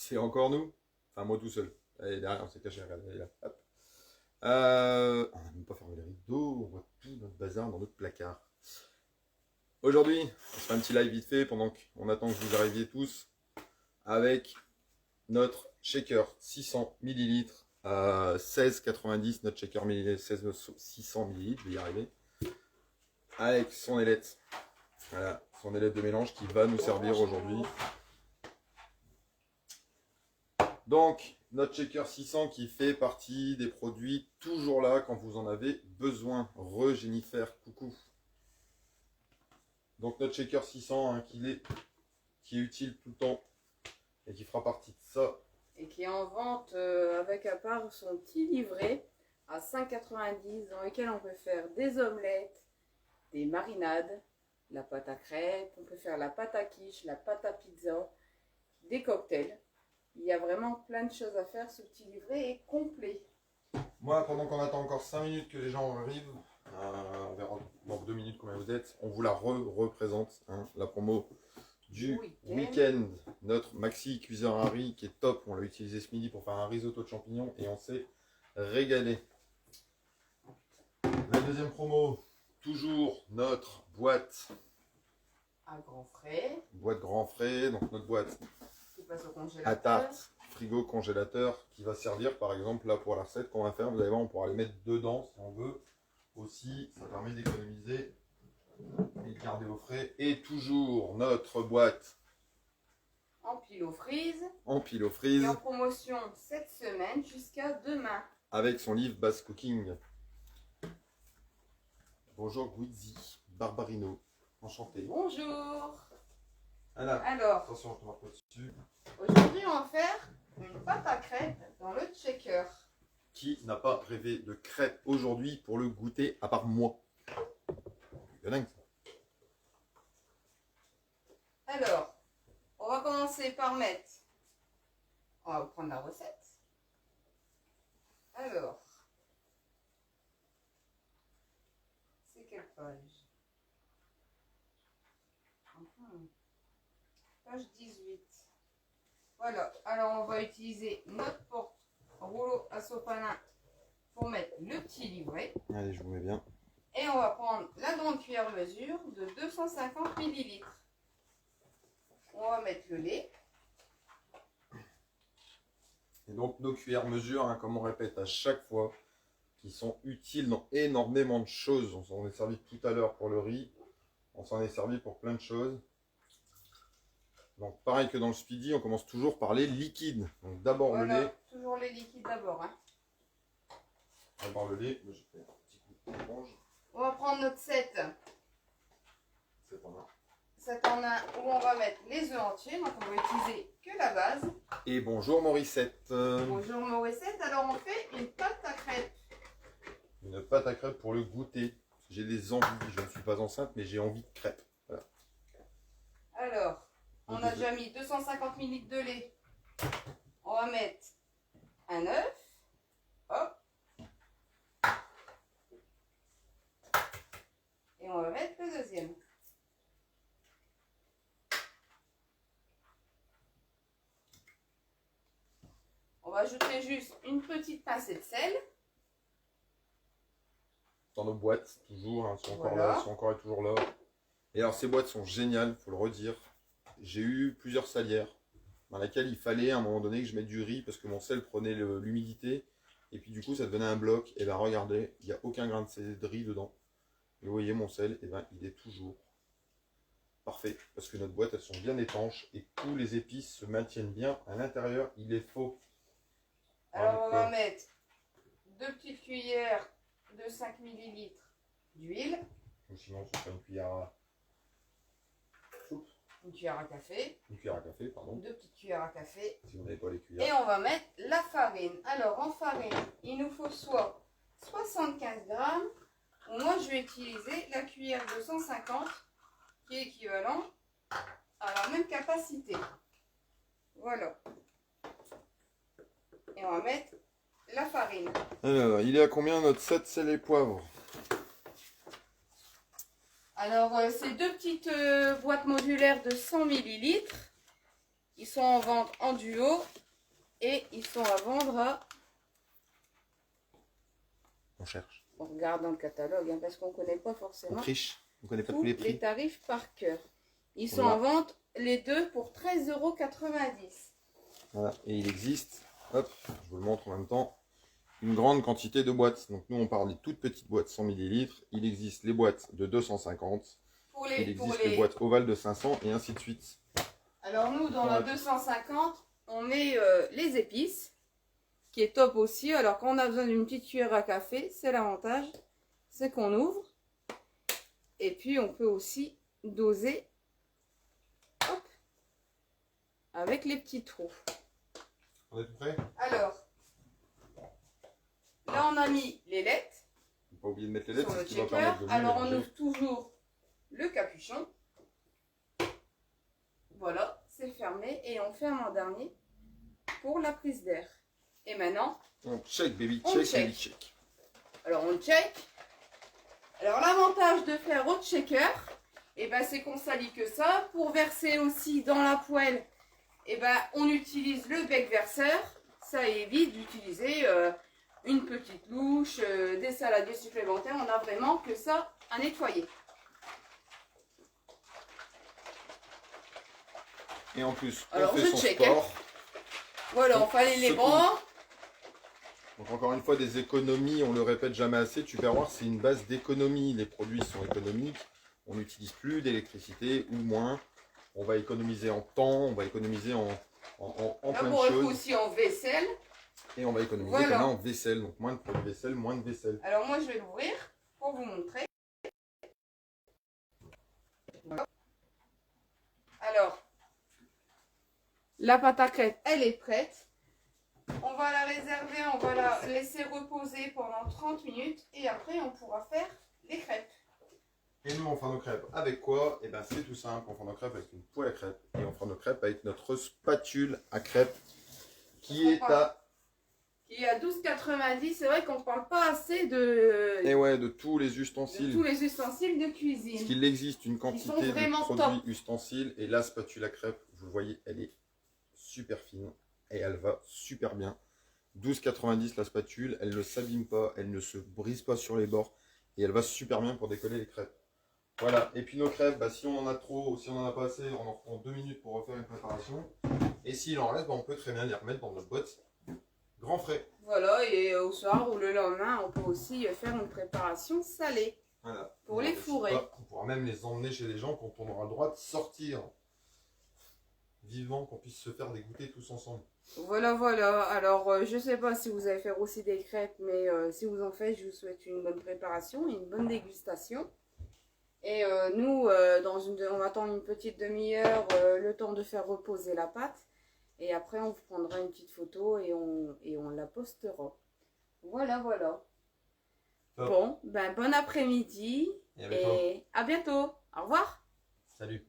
c'est encore nous. Enfin, moi tout seul. Elle est derrière, on s'est caché, regardez, elle est là. Hop. On n'a même pas fermé les rideaux, on voit tout notre bazar dans notre placard. Aujourd'hui, on se fait un petit live vite fait pendant qu'on attend que vous arriviez tous avec notre shaker 600 ml à 16,90. Notre shaker 600 ml, je vais y arriver. Avec son ailette. Voilà, son ailette de mélange qui va nous servir aujourd'hui. Donc, notre shaker 600 qui fait partie des produits toujours là quand vous en avez besoin. Jennifer, coucou. Donc, notre shaker 600 hein, qui est utile tout le temps et qui fera partie de ça. Et qui est en vente avec à part son petit livret à 5,90 dans lequel on peut faire des omelettes, des marinades, la pâte à crêpes, on peut faire la pâte à quiche, la pâte à pizza, des cocktails. Il y a vraiment plein de choses à faire. Ce petit livret est complet. Moi, pendant qu'on attend encore 5 minutes que les gens arrivent, on verra dans 2 minutes combien vous êtes, on vous la représente, hein, la promo du week-end. Notre maxi cuiseur à riz qui est top. On l'a utilisé ce midi pour faire un risotto de champignons et on s'est régalé. La deuxième promo, toujours notre boîte à grands frais. Boîte grand frais, donc notre boîte qui passe au congélateur. À tarte, frigo, congélateur, qui va servir par exemple là pour la recette qu'on va faire. Vous allez voir, on pourra les mettre dedans si on veut. Aussi, ça permet d'économiser et de garder au frais. Et toujours notre boîte en pile-au-freeze. En pile-au-freeze. Et en promotion cette semaine jusqu'à demain. Avec son livre Bass Cooking. Bonjour Guizzi, Barbarino, enchanté. Bonjour. Alors, attention, je te marque au-dessus. Aujourd'hui, on va faire une pâte à crêpes dans le shaker. Qui n'a pas rêvé de crêpes aujourd'hui pour le goûter à part moi? C'est dingue ça. Alors, on va commencer par mettre. On va prendre la recette. Alors, c'est quelle page? Page 18. Voilà, alors on va utiliser notre porte-rouleau à sopalin pour mettre le petit livret. Allez, je vous mets bien. Et on va prendre la grande cuillère de mesure de 250 ml. On va mettre le lait. Et donc nos cuillères mesure, hein, comme on répète à chaque fois, qui sont utiles dans énormément de choses. On s'en est servi tout à l'heure pour le riz. On s'en est servi pour plein de choses. Donc pareil que dans le speedy, on commence toujours par les liquides. Donc d'abord voilà, le lait. Toujours les liquides d'abord. Hein. D'abord le lait. J'ai fait un petit coup d'éponge. On va prendre notre 7. 7 en 1. 7 en 1 où on va mettre les œufs entiers. Donc on va utiliser que la base. Et bonjour Morissette. Bonjour Morissette. Alors on fait une pâte à crêpes. Une pâte à crêpes pour le goûter. J'ai des envies. Je ne suis pas enceinte, mais j'ai envie de crêpes. Voilà. Alors, on a déjà mis 250 ml de lait. On va mettre un œuf. Hop. Et on va mettre le deuxième. On va ajouter juste une petite pincée de sel. Dans nos boîtes, toujours, hein, elles sont encore Voilà. là, elles sont encore et toujours là. Et alors ces boîtes sont géniales, il faut le redire. J'ai eu plusieurs salières dans lesquelles il fallait à un moment donné que je mette du riz parce que mon sel prenait l'humidité. Et puis du coup ça devenait un bloc. Et bien regardez, il n'y a aucun grain de riz dedans. Et vous voyez mon sel, et ben il est toujours parfait. Parce que notre boîte, elles sont bien étanches et tous les épices se maintiennent bien à l'intérieur. Il est faux. Alors on va mettre 2 petites cuillères de 5 ml d'huile. Ou sinon ce sera une cuillère à soupe. Une cuillère à café. Une cuillère à café, pardon. 2 petites cuillères à café. Si vous n'avez pas les cuillères. Et on va mettre la farine. Alors en farine, il nous faut soit 75 grammes, ou moi je vais utiliser la cuillère de 150 qui est équivalent à la même capacité. Voilà. Et on va mettre la farine. Alors, il est à combien notre 7 sel et poivre? Alors, ces 2 petites boîtes modulaires de 100 ml, Ils sont en vente en duo et ils sont à vendre à... On cherche. On regarde dans le catalogue hein, parce qu'on ne connaît pas On forcément triche. On connaît pas tous tous les les prix. tarifs par cœur. Ils sont Voilà. en vente les deux pour 13,90 €. Voilà. Et il existe, hop, je vous le montre en même temps, une grande quantité de boîtes. Donc nous on parle des toutes petites boîtes 100 ml. Il existe les boîtes de 250. Il existe les boîtes ovales de 500 et ainsi de suite. Alors nous dans la Voilà. 250 on met les épices qui est top aussi. Alors quand on a besoin d'une petite cuillère à café, c'est l'avantage, c'est qu'on ouvre. Et puis on peut aussi doser hop, avec les petits trous. On est tout prêt? Alors, là on a mis les lettres Faut pas oublier de mettre les lettres, sur c'est le ce qui va checker. permettre de mieux Alors on mélanger. ouvre toujours le capuchon. Voilà, c'est fermé et on ferme en dernier pour la prise d'air. Et maintenant, On check baby, On check check. baby, check. alors on check. Alors l'avantage de faire au checker, et ben c'est qu'on salit que ça. Pour verser aussi dans la poêle, et ben on utilise le bec verseur. Ça évite d'utiliser une petite louche, des saladiers supplémentaires. On a vraiment que ça à nettoyer. Et en plus, on Alors, fait je son check, sport. Voilà, on Donc, fallait les secoue. bras. Donc encore une fois, des économies, on le répète jamais assez. Tu vas voir, c'est une base d'économie. Les produits sont économiques. On n'utilise plus d'électricité ou moins. On va économiser en temps, on va économiser en Là, plein de pour le coup choses. aussi en vaisselle. Et on va économiser Voilà. quand même en vaisselle. Donc moins de produits vaisselle, moins de vaisselle. Alors moi je vais l'ouvrir pour vous montrer. Voilà. Alors, la pâte à crêpes, elle est prête. On va la réserver, on va la laisser reposer pendant 30 minutes et après on pourra faire les crêpes. Et nous, on fera nos crêpes avec quoi? Et bien, c'est tout simple. On fera nos crêpes avec une poêle à crêpes. Et on fera nos crêpes avec notre spatule à crêpes qui est à... Qui est à 12,90 €. C'est vrai qu'on ne parle pas assez de Et ouais, de tous les ustensiles. tous les ustensiles de Parce cuisine. qu'il existe une sont quantité de vraiment produits top. ustensiles. Et la spatule à crêpes, vous le voyez, elle est super fine. Et elle va super bien. 12,90 la spatule. Elle ne s'abîme pas. Elle ne se brise pas sur les bords. Et elle va super bien pour décoller les crêpes. Voilà. Et puis nos crêpes, bah, si on en a trop ou si on en a pas assez, on en prend 2 minutes pour refaire une préparation. Et s'il en reste, bah, on peut très bien les remettre dans notre boîte grand frais. Voilà, et au soir ou le lendemain, on peut aussi faire une préparation salée. Voilà. Pour les fourrer. On pourra même les emmener chez les gens quand on aura le droit de sortir. Vivant, qu'on puisse se faire des goûters tous ensemble. Voilà, voilà. Alors, je sais pas si vous allez faire aussi des crêpes, mais si vous en faites, je vous souhaite une bonne préparation et une bonne dégustation. Et nous, on attend une petite demi-heure, le temps de faire reposer la pâte. Et après, on vous prendra une petite photo et on la postera. Voilà, voilà. Top. Bon, ben bon après-midi Et à bientôt. et à bientôt. Au revoir. Salut.